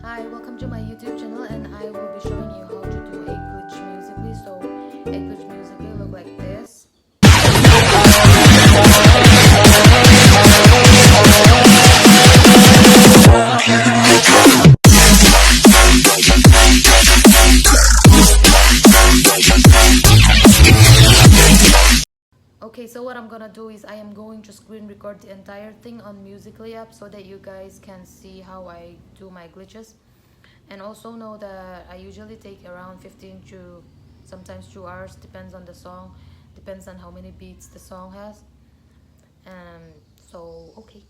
Hi, welcome to my YouTube channel, and I will be showing you how to do a glitch musically. So a glitch musically look like this. Okay, so what I'm gonna do is I am going to screen record the entire thing on Musical.ly app so that you guys can see how I do my glitches. And also know that I usually take around 15 to sometimes 2 hours, depends on the song, depends on how many beats the song has. So okay.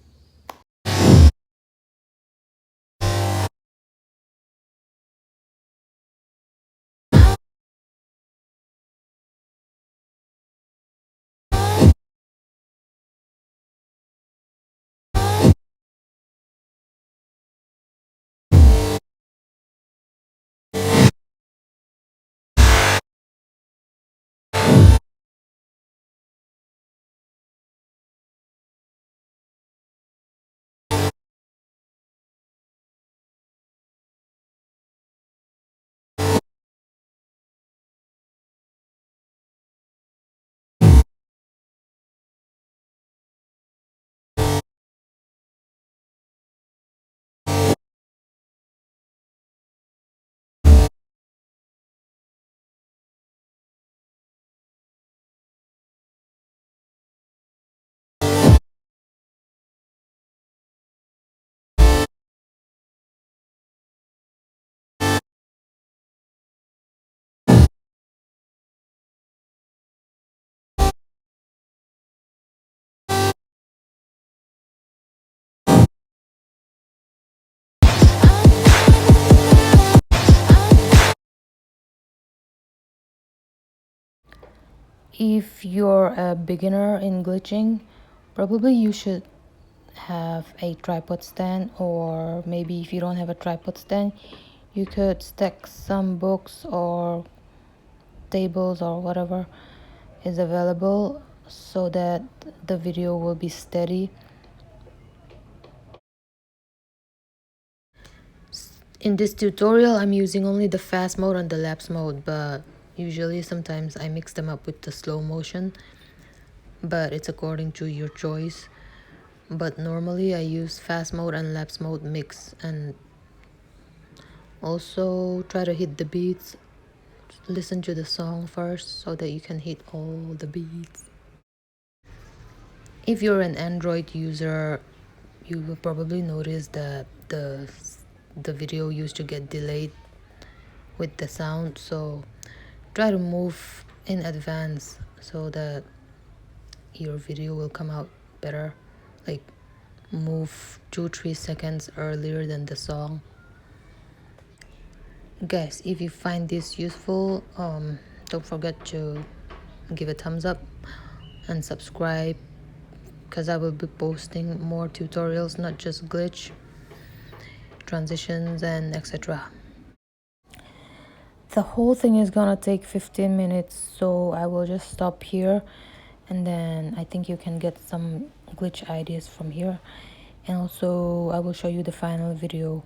If you're a beginner in glitching, probably you should have a tripod stand, or maybe if you don't have a tripod stand, you could stack some books or tables or whatever is available so that the video will be steady. In this tutorial, I'm using only the fast mode and the lapse mode, but usually sometimes I mix them up with the slow motion, but it's according to your choice. But normally I use fast mode and lapse mode mix, and also try to hit the beats. Listen to the song first so that you can hit all the beats. If you're an Android user, you will probably notice that the video used to get delayed with the sound, so try to move in advance so that your video will come out better. Like move 2-3 seconds earlier than the song. Guys, if you find this useful, don't forget to give a thumbs up and subscribe, because I will be posting more tutorials, not just glitch, transitions, and etc. The whole thing is gonna take 15 minutes, so I will just stop here, and then I think you can get some glitch ideas from here, and also I will show you the final video.